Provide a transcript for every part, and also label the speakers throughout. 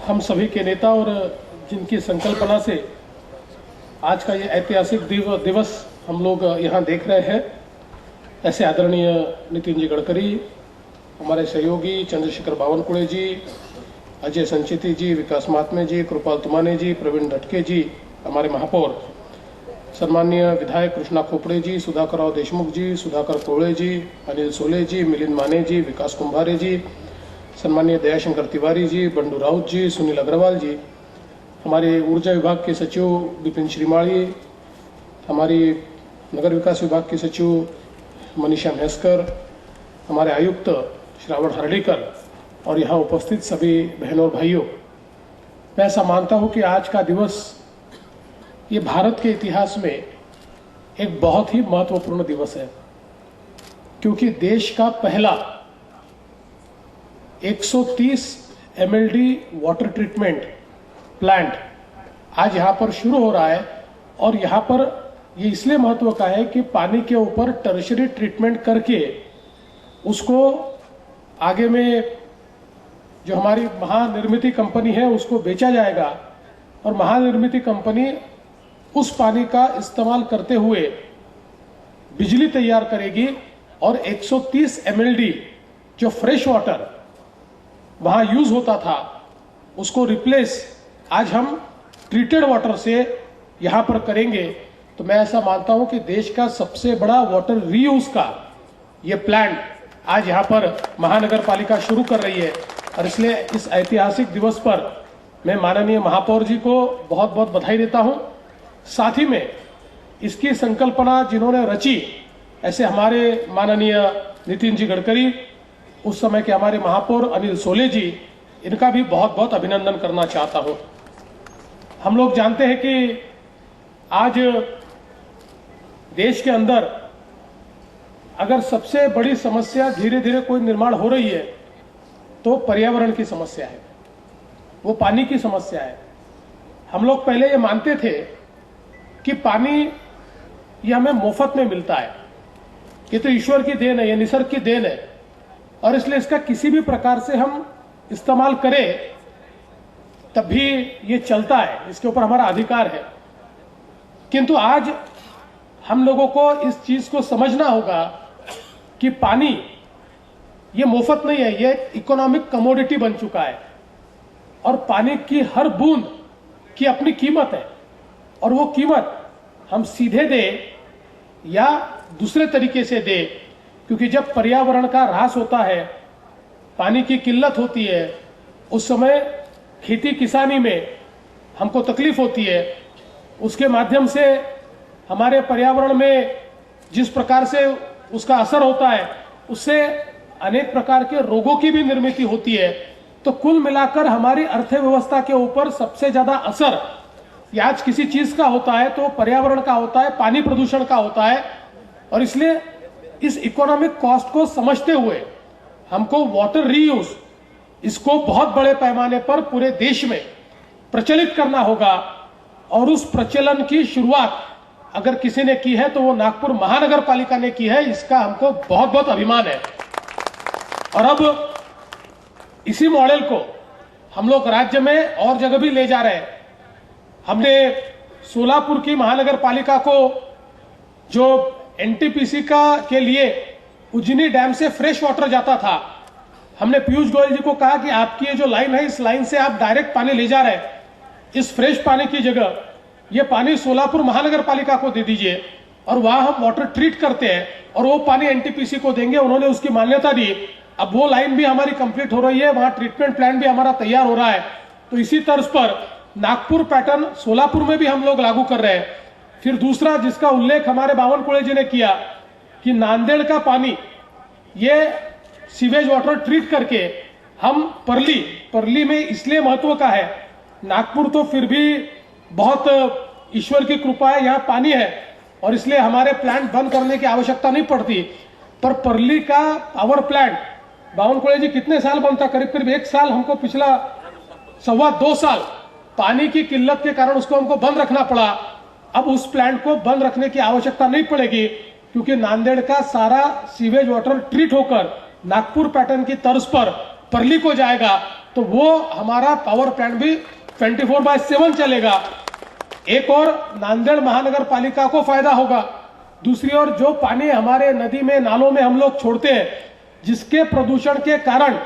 Speaker 1: हम सभी के नेता और जिनकी संकल्पना से आज का ये ऐतिहासिक दिवस हम लोग यहाँ देख रहे हैं, ऐसे आदरणीय नितिन जी गडकरी, हमारे सहयोगी चंद्रशेखर बावनकुळे जी, अजय संचेती जी, विकास महात्मे जी, कृपाल तुमाने जी, प्रवीण दटके जी, हमारे महापौर सम्माननीय विधायक कृष्णा खोपड़े जी, सुधाकरराव देशमुख जी, सुधाकर कोळे जी, अनिल सोले जी, मिलिंद माने जी, विकास कुंभारे जी, सम्माननीय दयाशंकर तिवारी जी, बंडू राउत जी, सुनील अग्रवाल जी, हमारे ऊर्जा विभाग के सचिव विपिन श्रीमाली, हमारी नगर विकास विभाग के सचिव मनीषा म्हैसकर, हमारे आयुक्त श्रावण हर्डीकर और यहाँ उपस्थित सभी बहनों और भाइयों, मैं ऐसा मानता हूँ कि आज का दिवस ये भारत के इतिहास में एक बहुत ही महत्वपूर्ण दिवस है, क्योंकि देश का पहला 130 MLD वाटर ट्रीटमेंट प्लांट आज यहाँ पर शुरू हो रहा है। और यहाँ पर ये इसलिए महत्व का है कि पानी के ऊपर टर्शरी ट्रीटमेंट करके उसको आगे में जो हमारी महानिर्मिती कंपनी है उसको बेचा जाएगा और महानिर्मिती कंपनी उस पानी का इस्तेमाल करते हुए बिजली तैयार करेगी और 130 MLD जो फ्रेश वाटर वहां यूज होता था उसको रिप्लेस आज हम ट्रीटेड वाटर से यहां पर करेंगे। तो मैं ऐसा मानता हूं कि देश का सबसे बड़ा वाटर रीयूज का ये प्लांट आज यहां पर महानगर पालिका शुरू कर रही है और इसलिए इस ऐतिहासिक दिवस पर मैं माननीय महापौर जी को बहुत बहुत बधाई देता हूं। साथ ही में इसकी संकल्पना जिन्होंने रची, ऐसे हमारे माननीय नितिन जी गडकरी, उस समय के हमारे महापौर अनिल सोले जी, इनका भी बहुत बहुत अभिनंदन करना चाहता हूं। हम लोग जानते हैं कि आज देश के अंदर अगर सबसे बड़ी समस्या धीरे धीरे कोई निर्माण हो रही है तो पर्यावरण की समस्या है, वो पानी की समस्या है। हम लोग पहले ये मानते थे कि पानी ये हमें मुफ्त में मिलता है, ये तो ईश्वर की देन है, ये निसर्ग की देन है और इसलिए इसका किसी भी प्रकार से हम इस्तेमाल करें तब भी ये चलता है, इसके ऊपर हमारा अधिकार है। किंतु आज हम लोगों को इस चीज को समझना होगा कि पानी ये मुफ्त नहीं है, ये इकोनॉमिक कमोडिटी बन चुका है और पानी की हर बूंद की अपनी कीमत है और वो कीमत हम सीधे दें या दूसरे तरीके से दें, क्योंकि जब पर्यावरण का ह्रास होता है, पानी की किल्लत होती है, उस समय खेती किसानी में हमको तकलीफ होती है। उसके माध्यम से हमारे पर्यावरण में जिस प्रकार से उसका असर होता है, उससे अनेक प्रकार के रोगों की भी निर्मित होती है। तो कुल मिलाकर हमारी अर्थव्यवस्था के ऊपर सबसे ज्यादा असर आज किसी चीज का होता है तो पर्यावरण का होता है, पानी प्रदूषण का होता है। और इसलिए इस इकोनॉमिक कॉस्ट को समझते हुए हमको वाटर रीयूज इसको बहुत बड़े पैमाने पर पूरे देश में प्रचलित करना होगा और उस प्रचलन की शुरुआत अगर किसी ने की है तो वो नागपुर महानगर पालिका ने की है। इसका हमको बहुत बहुत अभिमान है और अब इसी मॉडल को हम लोग राज्य में और जगह भी ले जा रहे हैं। हमने सोलापुर की महानगर पालिका को जो NTPC के लिए उज्जनी डैम से फ्रेश वाटर जाता था, हमने पीयूष गोयल जी को कहा कि आपकी ये जो लाइन है, इस लाइन से आप डायरेक्ट पानी ले जा रहे हैं, इस फ्रेश पानी की जगह ये पानी सोलापुर महानगर पालिका को दे दीजिए और वहां हम वाटर ट्रीट करते हैं और वो पानी NTPC को देंगे। उन्होंने उसकी मान्यता दी। अब वो लाइन भी हमारी कंप्लीट हो रही है, वहां ट्रीटमेंट प्लांट भी हमारा तैयार हो रहा है। तो इसी तर्ज पर नागपुर पैटर्न सोलापुर में भी हम लोग लागू कर रहे हैं। फिर दूसरा जिसका उल्लेख हमारे बावनकुळे जी ने किया कि नांदेड़ का पानी ये सीवेज वाटर ट्रीट करके हम परली में इसलिए महत्व का है, नागपुर तो फिर भी बहुत ईश्वर की कृपा है, यहाँ पानी है और इसलिए हमारे प्लांट बंद करने की आवश्यकता नहीं पड़ती। पर परली का पावर प्लांट बावनकुळे जी कितने साल बनता, करीब करीब 1 साल, हमको पिछला 2.25 साल पानी की किल्लत के कारण उसको हमको बंद रखना पड़ा। अब उस प्लांट को बंद रखने की आवश्यकता नहीं पड़ेगी क्योंकि नांदेड़ का सारा सीवेज वाटर ट्रीट होकर नागपुर पैटर्न की तर्ज पर परली को जाएगा तो वो हमारा पावर प्लांट भी 24/7 चलेगा। एक और नांदेड़ महानगर पालिका को फायदा होगा, दूसरी ओर जो पानी हमारे नदी में नालों में हम लोग छोड़ते हैं, जिसके प्रदूषण के कारण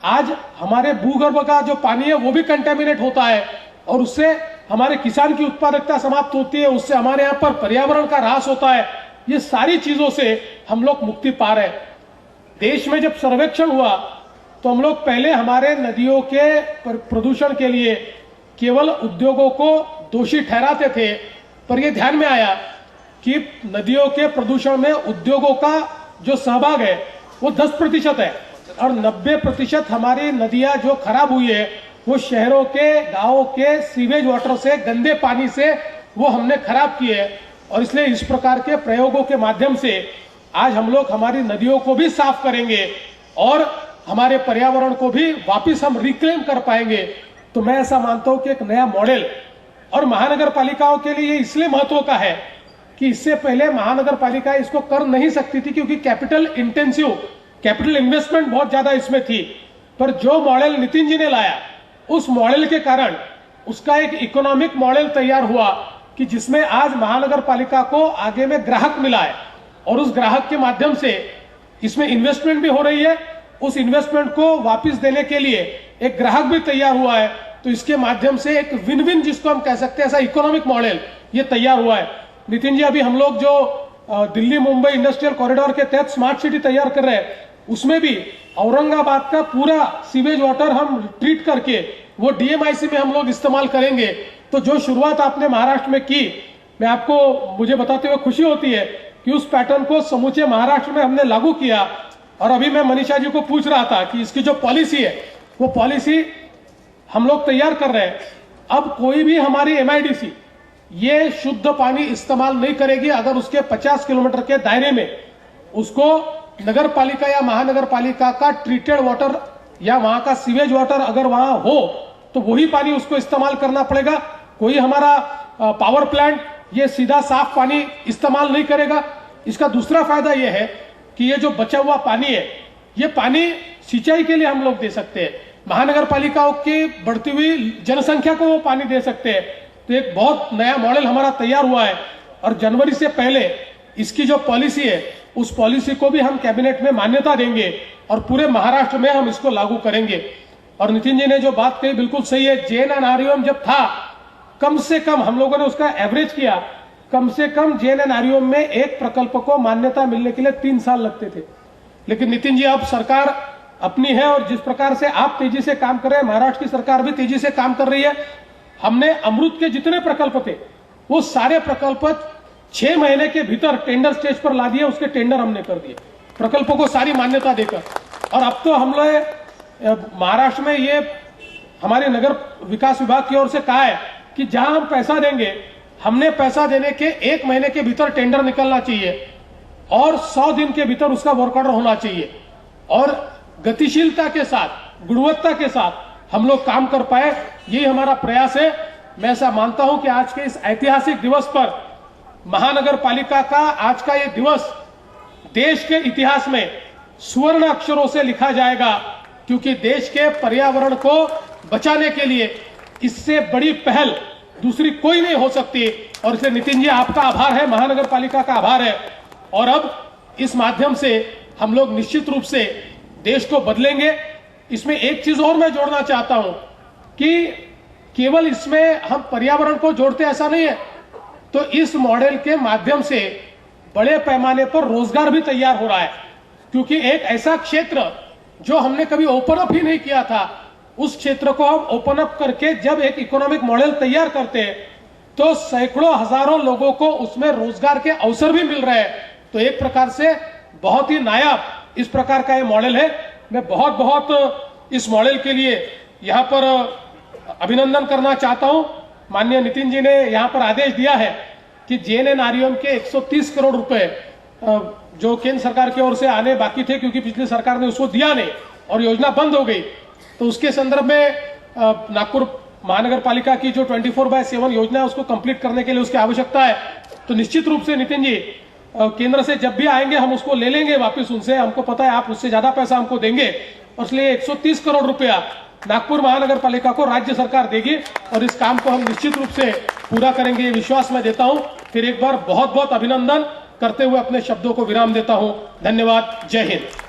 Speaker 1: आज हमारे भूगर्भ का जो पानी है वो भी कंटेमिनेट होता है और उससे हमारे किसान की उत्पादकता समाप्त होती है, उससे हमारे यहाँ पर पर्यावरण का ह्रास होता है। ये सारी चीजों से हम लोग मुक्ति पा रहे हैं। देश में जब सर्वेक्षण हुआ तो हम लोग पहले हमारे नदियों के प्रदूषण के लिए केवल उद्योगों को दोषी ठहराते थे, पर यह ध्यान में आया कि नदियों के प्रदूषण में उद्योगों का जो सहभाग है वो 10% है और 90% हमारी नदियां जो खराब हुई है वो शहरों के, गांवों के सीवेज वाटर से, गंदे पानी से वो हमने खराब किए है। और इसलिए इस प्रकार के प्रयोगों के माध्यम से आज हम लोग हमारी नदियों को भी साफ करेंगे और हमारे पर्यावरण को भी वापस हम रिक्लेम कर पाएंगे। तो मैं ऐसा मानता हूं कि एक नया मॉडल और महानगर पालिकाओं के लिए इसलिए महत्व का है कि इससे पहले महानगर पालिका इसको कर नहीं सकती थी क्योंकि कैपिटल इन्वेस्टमेंट बहुत ज्यादा इसमें थी। पर जो मॉडल नितिन जी ने लाया उस मॉडल के कारण उसका एक इकोनॉमिक मॉडल तैयार हुआ कि जिसमें आज महानगर पालिका को आगे में ग्राहक मिला है और उस ग्राहक के माध्यम से इसमें इन्वेस्टमेंट भी हो रही है। उस इन्वेस्टमेंट को वापस देने के लिए एक ग्राहक भी तैयार हुआ है। तो इसके माध्यम से एक विन विन जिसको हम कह सकते हैं ऐसा इकोनॉमिक मॉडल ये तैयार हुआ है। नितिन जी, अभी हम लोग जो दिल्ली मुंबई इंडस्ट्रियल कॉरिडोर के तहत स्मार्ट सिटी तैयार कर रहे हैं उसमें भी औरंगाबाद का पूरा सीवेज वाटर हम ट्रीट करके वो डीएमआईसी में हम लोग इस्तेमाल करेंगे। तो जो शुरुआत आपने महाराष्ट्र में की, मैं आपको मुझे बताते हुए खुशी होती है कि उस पैटर्न को समूचे महाराष्ट्र में हमने लागू किया। और अभी मैं मनीषा जी को पूछ रहा था कि इसकी जो पॉलिसी है वो पॉलिसी हम लोग तैयार कर रहे हैं। अब कोई भी हमारी एमआईडीसी ये शुद्ध पानी इस्तेमाल नहीं करेगी अगर उसके 50 किलोमीटर के दायरे में उसको नगर पालिका या महानगर पालिका का ट्रीटेड वाटर या वहां का सीवेज वाटर अगर वहां हो तो वही पानी उसको इस्तेमाल करना पड़ेगा। कोई हमारा पावर प्लांट ये सीधा साफ पानी इस्तेमाल नहीं करेगा। इसका दूसरा फायदा यह है कि ये जो बचा हुआ पानी है ये पानी सिंचाई के लिए हम लोग दे सकते हैं, महानगर पालिकाओं की बढ़ती हुई जनसंख्या को वो पानी दे सकते हैं। तो एक बहुत नया मॉडल हमारा तैयार हुआ है और जनवरी से पहले इसकी जो पॉलिसी है उस पॉलिसी को भी हम कैबिनेट में मान्यता देंगे और पूरे महाराष्ट्र में हम इसको लागू करेंगे। और नितिन जी ने जो बात कही बिल्कुल सही है। JNNREGM जब था कम से कम हम लोगों ने उसका एवरेज किया, कम से कम JNNREGM में एक प्रकल्प को मान्यता मिलने के लिए 3 साल लगते थे। लेकिन नितिन जी अब सरकार अपनी है और जिस प्रकार से आप तेजी से काम कर रहे हैं, महाराष्ट्र की सरकार भी तेजी से काम कर रही है। हमने अमृत के जितने प्रकल्प थे वो सारे प्रकल्प 6 महीने के भीतर टेंडर स्टेज पर ला दिए, उसके टेंडर हमने कर दिए प्रकल्पों को सारी मान्यता देकर। और अब तो हम लोग महाराष्ट्र में ये हमारे नगर विकास विभाग की ओर से कहा है कि जहां हम पैसा देंगे हमने पैसा देने के 1 महीने के भीतर टेंडर निकलना चाहिए और 100 दिन के भीतर उसका वर्क ऑर्डर होना चाहिए और गतिशीलता के साथ, गुणवत्ता के साथ हम लोग काम कर पाए, यही हमारा प्रयास है। मैं ऐसा मानता हूं कि आज के इस ऐतिहासिक दिवस पर महानगर पालिका का आज का ये दिवस देश के इतिहास में स्वर्ण अक्षरों से लिखा जाएगा, क्योंकि देश के पर्यावरण को बचाने के लिए इससे बड़ी पहल दूसरी कोई नहीं हो सकती। और इसलिए नितिन जी आपका आभार है, महानगर पालिका का आभार है। और अब इस माध्यम से हम लोग निश्चित रूप से देश को बदलेंगे। इसमें एक चीज और मैं जोड़ना चाहता हूं कि केवल इसमें हम पर्यावरण को जोड़ते ऐसा नहीं है, तो इस मॉडल के माध्यम से बड़े पैमाने पर रोजगार भी तैयार हो रहा है। क्योंकि एक ऐसा क्षेत्र जो हमने कभी ओपन अप ही नहीं किया था, उस क्षेत्र को हम ओपन अप करके जब एक इकोनॉमिक मॉडल तैयार करते हैं तो सैकड़ों हजारों लोगों को उसमें रोजगार के अवसर भी मिल रहे हैं। तो एक प्रकार से बहुत ही नायाब इस प्रकार का ये मॉडल है। मैं बहुत बहुत इस मॉडल के लिए यहाँ पर अभिनंदन करना चाहता हूं। माननीय नितिन जी ने यहाँ पर आदेश दिया है कि JNNREGM के 130 करोड़ रुपए जो केंद्र सरकार की ओर से आने बाकी थे, क्योंकि पिछली सरकार ने उसको दिया नहीं और योजना बंद हो गई, तो उसके संदर्भ में नागपुर महानगर पालिका की जो 24/7 योजना है उसको कंप्लीट करने के लिए उसकी आवश्यकता है। तो निश्चित रूप से नितिन जी केंद्र से जब भी आएंगे हम उसको ले लेंगे वापस उनसे, हमको पता है आप उससे ज्यादा पैसा हमको देंगे। और इसलिए 130 करोड़ रुपया नागपुर महानगर पालिका को राज्य सरकार देगी और इस काम को हम निश्चित रूप से पूरा करेंगे, ये विश्वास मैं देता हूं। फिर एक बार बहुत बहुत अभिनंदन करते हुए अपने शब्दों को विराम देता हूं। धन्यवाद। जय हिंद।